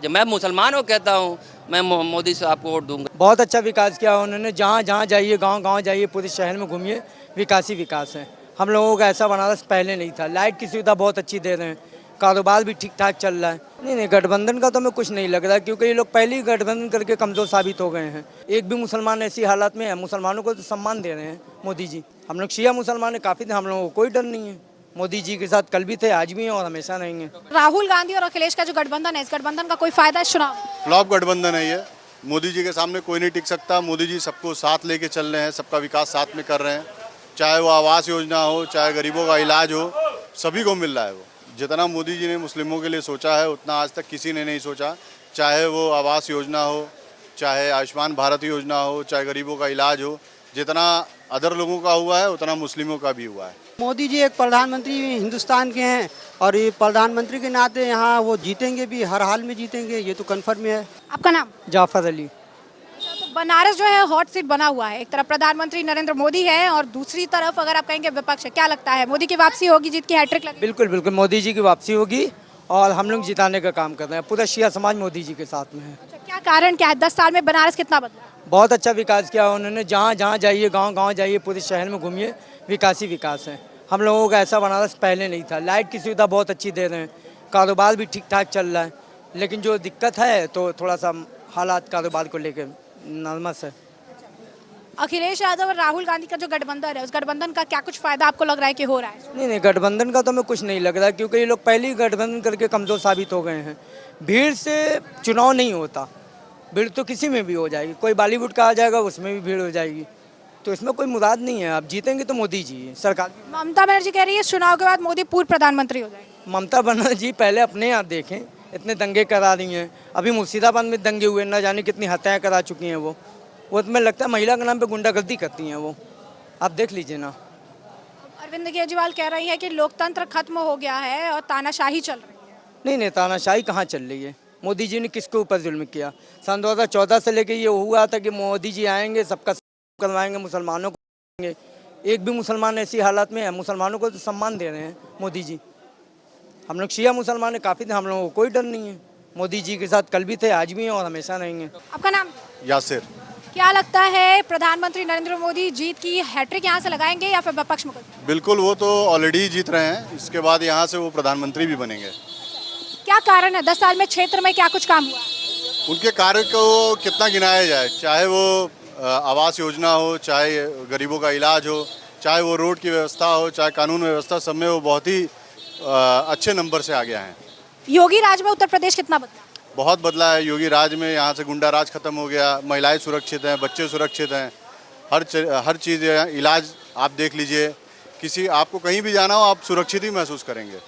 जब मैं मुसलमान हो कहता हूँ मैं मोदी साहब को वोट दूंगा। बहुत अच्छा विकास किया उन्होंने। जहाँ जहाँ जाइए, गांव गांव जाइए, पूरे शहर में घूमिए, विकास ही विकास है। हम लोगों का ऐसा बनारस पहले नहीं था। लाइट की सुविधा बहुत अच्छी दे रहे हैं, कारोबार भी ठीक ठाक चल रहा है। नहीं, गठबंधन का तो हमें कुछ नहीं लग रहा, क्योंकि ये लोग पहले ही गठबंधन करके कमज़ोर साबित हो गए हैं। एक भी मुसलमान ऐसी हालात में है, मुसलमानों को तो सम्मान दे रहे हैं मोदी जी। हम लोग शिया मुसलमान है काफ़ी थे, हम लोगों को कोई डर नहीं है। मोदी जी के साथ कल भी थे, आज भी हैं और हमेशा रहेंगे। राहुल गांधी और अखिलेश का जो गठबंधन है, इस गठबंधन का कोई फायदा है चुनाव? फ्लॉप गठबंधन है ये। मोदी जी के सामने कोई नहीं टिक सकता। मोदी जी सबको साथ लेके चल रहे हैं, सबका विकास साथ में कर रहे हैं। चाहे वो आवास योजना हो, चाहे गरीबों का इलाज हो, सभी को मिल रहा है। वो जितना मोदी जी ने मुस्लिमों के लिए सोचा है उतना आज तक किसी ने नहीं सोचा। चाहे वो आवास योजना हो, चाहे आयुष्मान भारत योजना हो, चाहे गरीबों का इलाज हो, जितना अदर लोगों का हुआ है उतना मुस्लिमों का भी हुआ है। मोदी जी एक प्रधानमंत्री हिंदुस्तान के हैं और ये प्रधानमंत्री के नाते यहाँ वो जीतेंगे भी, हर हाल में जीतेंगे, ये तो कन्फर्म है। आपका नाम? जाफर अली। तो बनारस जो है हॉट सीट बना हुआ है। एक तरफ प्रधानमंत्री नरेंद्र मोदी है और दूसरी तरफ अगर आप कहेंगे विपक्ष है। क्या लगता है मोदी की वापसी होगी, जीत की हैट्रिक लगेगी? बिल्कुल बिल्कुल, मोदी जी की वापसी होगी और हम लोग जिताने का काम कर रहे हैं। पूरा शिया समाज मोदी जी के साथ में है। अच्छा, क्या कारण क्या है? 10 साल में बनारस कितना बदला? बहुत अच्छा विकास किया उन्होंने। जहाँ जहाँ जाइए, गांव गांव जाइए, पूरे शहर में घूमिए, विकास ही विकास है। हम लोगों का ऐसा बनारस पहले नहीं था। लाइट की सुविधा बहुत अच्छी दे रहे हैं, कारोबार भी ठीक ठाक चल रहा है। लेकिन जो दिक्कत है तो थोड़ा सा हालात कारोबार को लेकर नर्वस है। अखिलेश यादव और राहुल गांधी का जो गठबंधन है, उस गठबंधन का क्या कुछ फायदा आपको लग रहा है कि हो रहा है? नहीं, गठबंधन का तो हमें कुछ नहीं लग रहा, क्योंकि ये लोग पहले ही गठबंधन करके कमज़ोर साबित हो गए हैं। भीड़ से चुनाव नहीं होता, भीड़ तो किसी में भी हो जाएगी। कोई बॉलीवुड का आ जाएगा, उसमें भी भीड़ हो जाएगी। तो इसमें कोई मुराद नहीं है। आप जीतेंगे तो मोदी जी सरकार। ममता बनर्जी कह रही है चुनाव के बाद मोदी पूर्व प्रधानमंत्री हो जाएंगे। ममता बनर्जी पहले अपने यहाँ देखें, इतने दंगे करा रही हैं। अभी मुर्शिदाबाद में दंगे हुए, न जाने कितनी हत्याएं करा चुकी हैं वो तुम्हें लगता है महिला के नाम पे गुंडागर्दी करती हैं वो। आप देख लीजिए ना। अरविंद केजरीवाल कह रही है कि लोकतंत्र खत्म हो गया है और तानाशाही चल रही है। नहीं, तानाशाही कहाँ चल रही है? मोदी जी ने किसके ऊपर जुल्म किया? सन 2014 से लेके ये हुआ था कि मोदी जी आएंगे, सबका करवाएंगे, मुसलमानों को देंगे। एक भी मुसलमान ऐसी हालात में है, मुसलमानों को तो सम्मान दे रहे हैं मोदी जी। हम लोग शिया मुसलमान है काफ़ी थे, हम लोगों को कोई डर नहीं है। मोदी जी के साथ कल भी थे, आज भी हैं और हमेशा रहेंगे। आपका नाम? यासिर। क्या लगता है प्रधानमंत्री नरेंद्र मोदी जीत की हैट्रिक यहाँ से लगाएंगे या फिर विपक्ष में? बिल्कुल, वो तो ऑलरेडी जीत रहे हैं। इसके बाद यहाँ से वो प्रधानमंत्री भी बनेंगे। क्या कारण है? 10 साल में क्षेत्र में क्या कुछ काम हुआ? उनके कार्य को कितना गिनाया जाए। चाहे वो आवास योजना हो, चाहे गरीबों का इलाज हो, चाहे वो रोड की व्यवस्था हो, चाहे कानून व्यवस्था, सब में वो बहुत ही अच्छे नंबर से आगे हैं। योगी राज में उत्तर प्रदेश कितना बदला? बहुत बदला है योगी राज में। यहाँ से गुंडा राज खत्म हो गया, महिलाएं सुरक्षित हैं, बच्चे सुरक्षित हैं, हर चीज़। इलाज आप देख लीजिए, किसी आपको कहीं भी जाना हो आप सुरक्षित ही महसूस करेंगे।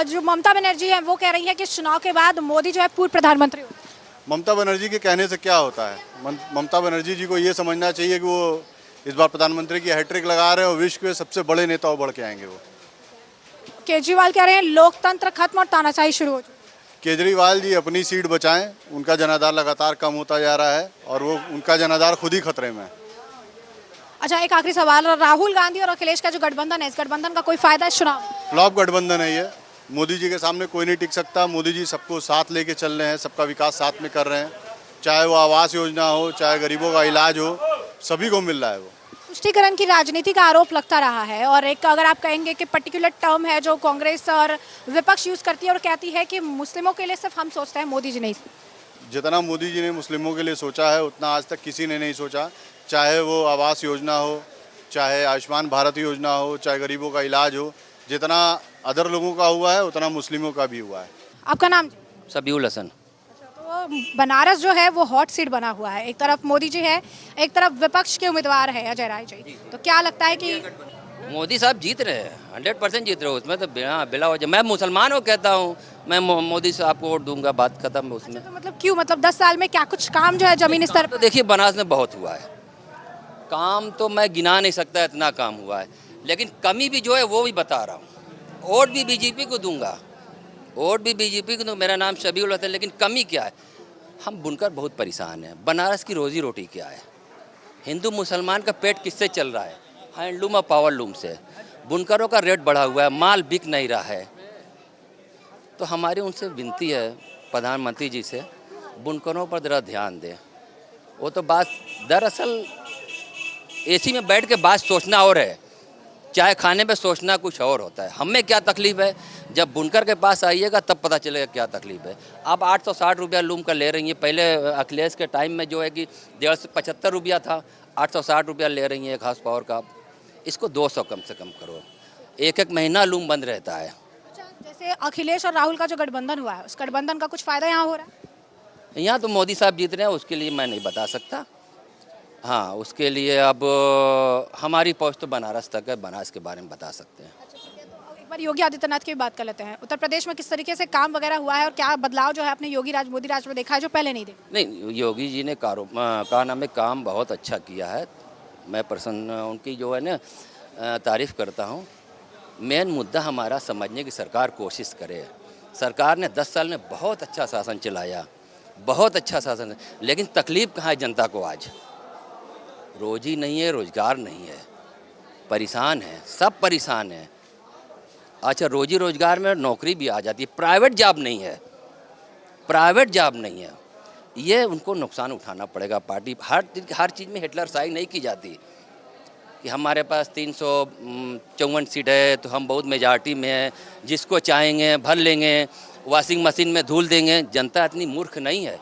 जो ममता बनर्जी है वो कह रही है कि चुनाव के बाद मोदी जो है पूर्व प्रधानमंत्री हो। ममता बनर्जी के कहने से क्या होता है? ममता बनर्जी जी को ये समझना चाहिए कि वो इस बार प्रधानमंत्री की हैट्रिक लगा रहे हैं और विश्व के सबसे बड़े नेता बढ़ के आएंगे वो। केजरीवाल कह रहे हैं लोकतंत्र खत्म और तानाशाही शुरू हो चुकी। केजरीवाल जी अपनी सीट बचाएं, उनका जनाधार लगातार कम होता जा रहा है और वो उनका जनाधार खुद ही खतरे में है। अच्छा, एक आखिरी सवाल, राहुल गांधी और अखिलेश का जो गठबंधन है, इस गठबंधन का कोई फायदा है चुनाव? फ्लॉप गठबंधन है ये। मोदी जी के सामने कोई नहीं टिक सकता। मोदी जी सबको साथ लेके चल रहे हैं, सबका विकास साथ में कर रहे हैं। चाहे वो आवास योजना हो, चाहे गरीबों का इलाज हो, सभी को मिल रहा है वो। तुष्टीकरण की राजनीति का आरोप लगता रहा है और एक अगर आप कहेंगे कि पर्टिकुलर टर्म है जो कांग्रेस और विपक्ष यूज करती है और कहती है कि मुस्लिमों के लिए सिर्फ हम सोचते हैं, मोदी जी नहीं। जितना मोदी जी ने मुस्लिमों के लिए सोचा है उतना आज तक किसी ने नहीं सोचा। चाहे वो आवास योजना हो, चाहे आयुष्मान भारत योजना हो, चाहे गरीबों का इलाज हो, जितना अदर लोगों का हुआ है उतना मुस्लिमों का भी हुआ है। आपका नाम? सबीउल हसन। तो बनारस जो है वो हॉट सीट बना हुआ है। एक तरफ मोदी जी है, एक तरफ विपक्ष के उम्मीदवार है अजय राय जी। तो क्या लगता है कि मोदी साहब जीत रहे हैं, 100% जीत रहे हो। उसमें तो बिला हो जाए। मैं मुसलमान हो कहता हूँ मैं मोदी साहब को वोट दूंगा, बात खत्म। उसमें तो मतलब क्यों? मतलब 10 साल में क्या कुछ काम जो है जमीनी स्तर तो पर? देखिए बनारस में बहुत हुआ है काम, तो मैं गिना नहीं सकता इतना काम हुआ है। लेकिन कमी भी जो है वो भी बता रहा हूँ। वोट भी बीजेपी को दूंगा, वोट भी बीजेपी को। तो मेरा नाम शबीउल हसन। लेकिन कमी क्या है? हम बुनकर बहुत परेशान हैं। बनारस की रोजी रोटी क्या है? हिंदू मुसलमान का पेट किससे चल रहा है? हैंडलूम और पावरलूम से। बुनकरों का रेट बढ़ा हुआ है, माल बिक नहीं रहा है। तो हमारी उनसे विनती है प्रधानमंत्री जी से बुनकरों पर ज़रा ध्यान दें। वो तो बात दरअसल एसी में बैठ के बात सोचना और है, चाय खाने पे सोचना कुछ और होता है। हमें क्या तकलीफ़ है, जब बुनकर के पास आइएगा तब पता चलेगा क्या तकलीफ़ है। आप 860 रुपया लूम का ले रही हैं, पहले अखिलेश के टाइम में जो है कि 175 रुपया था, 860 रुपया ले रही हैं एक हाउस पावर का। इसको 200 कम से कम करो, एक एक महीना लूम बंद रहता है। अच्छा, जैसे अखिलेश और राहुल का जो गठबंधन हुआ है, उस गठबंधन का कुछ फायदा यहाँ हो रहा है? यहाँ तो मोदी साहब जीत रहे हैं, उसके लिए मैं नहीं बता सकता। हाँ, उसके लिए अब हमारी पहुँच तो बनारस तक है, बनारस के बारे में बता सकते हैं। अच्छा, ठीक है, तो एक बार योगी आदित्यनाथ की भी बात कर लेते हैं। उत्तर प्रदेश में किस तरीके से काम वगैरह हुआ है और क्या बदलाव जो है अपने योगी राज मोदी राज में देखा है जो पहले नहीं देखा? नहीं, योगी जी ने का नाम है काम बहुत अच्छा किया है। मैं प्रसन्न उनकी जो है ना तारीफ़ करता हूँ। मेन मुद्दा हमारा समझने की सरकार कोशिश करे। सरकार ने 10 साल में बहुत अच्छा शासन चलाया, बहुत अच्छा शासन, लेकिन तकलीफ़ कहाँ है जनता को आज? रोजी नहीं है, रोज़गार नहीं है, परेशान है, सब परेशान हैं। अच्छा, रोजी रोज़गार में नौकरी भी आ जाती है, प्राइवेट जॉब नहीं है, प्राइवेट जॉब नहीं है। ये उनको नुकसान उठाना पड़ेगा। पार्टी हर चीज़ में हिटलरशाही नहीं की जाती कि हमारे पास 354 सीट है तो हम बहुत मेजॉरिटी में हैं, जिसको चाहेंगे भर लेंगे, वॉशिंग मशीन में धुल देंगे। जनता इतनी मूर्ख नहीं है।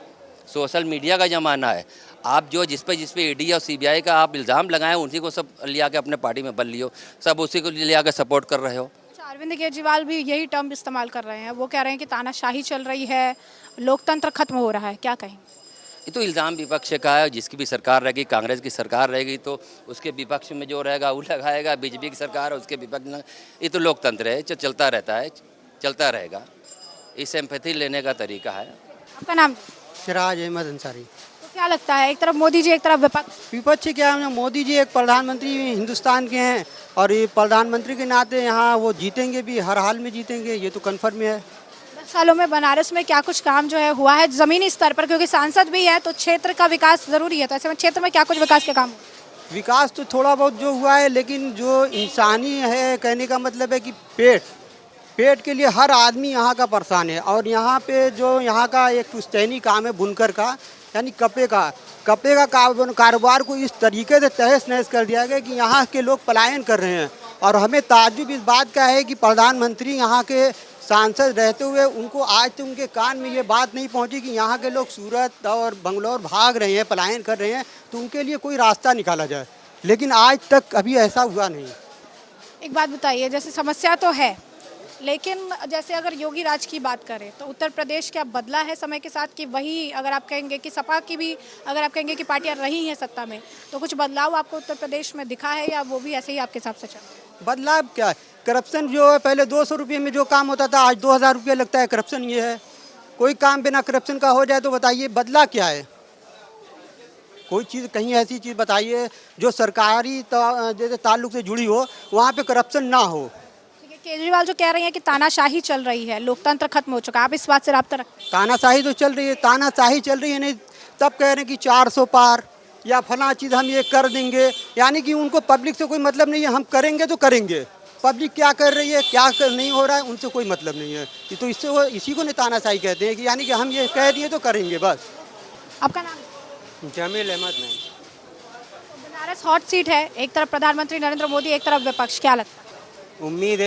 सोशल मीडिया का ज़माना है। आप जो जिस पे ईडी और सीबीआई का आप इल्ज़ाम लगाएं, उसी को सब लिया के अपने पार्टी में बन लियो, सब उसी को लिया के सपोर्ट कर रहे हो। अच्छा, अरविंद केजरीवाल भी यही टर्म इस्तेमाल कर रहे हैं। वो कह रहे हैं कि तानाशाही चल रही है, लोकतंत्र खत्म हो रहा है, क्या कहें? ये तो इल्ज़ाम विपक्ष का है। जिसकी भी सरकार रहेगी, कांग्रेस की सरकार रहेगी तो उसके विपक्ष में जो रहेगा वो लगाएगा। बीजेपी की सरकार है, उसके विपक्ष में। ये तो लोकतंत्र है, जो चलता रहता है, चलता रहेगा। इस एम्पैथी लेने का तरीका है। आपका नाम? सिराज अहमद अंसारी। तो क्या लगता है, एक तरफ मोदी जी, एक तरफ विपक्ष? विपक्ष क्या है, मोदी जी एक प्रधानमंत्री हिंदुस्तान के हैं और ये प्रधानमंत्री के नाते यहाँ वो जीतेंगे भी, हर हाल में जीतेंगे, ये तो कन्फर्म है। 10 सालों में बनारस में क्या कुछ काम जो है हुआ है ज़मीनी स्तर पर? क्योंकि सांसद भी है तो क्षेत्र का विकास ज़रूरी है, तो ऐसे में क्षेत्र में क्या कुछ विकास के काम हुए? विकास तो थोड़ा बहुत जो हुआ है, लेकिन जो इंसानी है, कहने का मतलब है कि पेट के लिए हर आदमी यहाँ का परेशान है। और यहाँ पे जो यहाँ का एक पुश्तैनी काम है बुनकर का, यानी कपड़े का कारोबार को इस तरीके से तहस नहस कर दिया गया कि यहाँ के लोग पलायन कर रहे हैं। और हमें ताज्जुब इस बात का है कि प्रधानमंत्री यहाँ के सांसद रहते हुए उनको आज तक उनके कान में ये बात नहीं पहुँची कि यहाँ के लोग सूरत और बंगलौर भाग रहे हैं, पलायन कर रहे हैं, तो उनके लिए कोई रास्ता निकाला जाए। लेकिन आज तक अभी ऐसा हुआ नहीं। एक बात बताइए, जैसे समस्या तो है, लेकिन जैसे अगर योगी राज की बात करें तो उत्तर प्रदेश क्या बदला है समय के साथ? कि वही अगर आप कहेंगे कि सपा की भी अगर आप कहेंगे कि पार्टियां रही हैं सत्ता में, तो कुछ बदलाव आपको उत्तर प्रदेश में दिखा है या वो भी ऐसे ही आपके हिसाब से चल रहा है? बदलाव क्या है? करप्शन जो है, पहले 200 रुपये में जो काम होता था आज 2000 रुपये लगता है। करप्शन ये है। कोई काम बिना करप्शन का हो जाए तो बताइए बदला क्या है? कोई चीज़ कहीं ऐसी चीज़ बताइए जो सरकारी जैसे ताल्लुक से जुड़ी हो, वहाँ पे करप्शन ना हो। केजरीवाल जो कह रहे हैं कि तानाशाही चल रही है, लोकतंत्र खत्म हो चुका है, आप इस बात से राब्ता रखते हैं? तानाशाही तो चल रही है, तानाशाही चल रही है। नहीं, तब कह रहे हैं कि 400 पार या फला चीज़ हम ये कर देंगे, यानी कि उनको पब्लिक से कोई मतलब नहीं है। हम करेंगे तो करेंगे, पब्लिक क्या कर रही है क्या नहीं हो रहा है उनसे कोई मतलब नहीं है। ये तो इसी को तानाशाही कहते हैं कि यानी कि हम ये कह दिए तो करेंगे बस। आपका नाम? जमील अहमद। नहीं, बनारस हॉट सीट है, एक तरफ प्रधानमंत्री नरेंद्र मोदी, एक तरफ विपक्ष, क्या लगता है? उम्मीद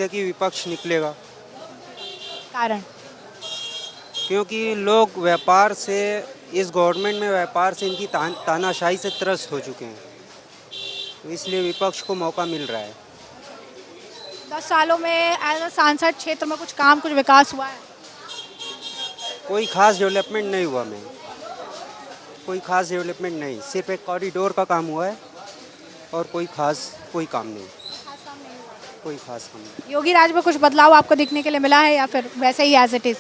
है कि विपक्ष निकलेगा, कारण? क्योंकि लोग व्यापार से, इस गवर्नमेंट में व्यापार से इनकी तानाशाही से त्रस्त हो चुके हैं, तो इसलिए विपक्ष को मौका मिल रहा है। 10 सालों में एज अ सांसद क्षेत्र में कुछ काम, कुछ विकास हुआ है? कोई खास डेवलपमेंट नहीं हुआ। कोई खास डेवलपमेंट नहीं, सिर्फ एक कॉरिडोर का काम हुआ है और कोई काम नहीं। कोई खास काम नहीं। योगी राज में कुछ बदलाव आपको देखने के लिए मिला है या फिर वैसे ही एज इट इज़?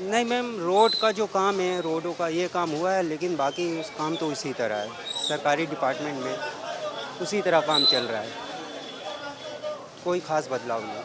नहीं मैम, रोड का जो काम है, रोडों का ये काम हुआ है, लेकिन बाकी उस काम तो उसी तरह है। सरकारी डिपार्टमेंट में उसी तरह काम चल रहा है, कोई खास बदलाव नहीं।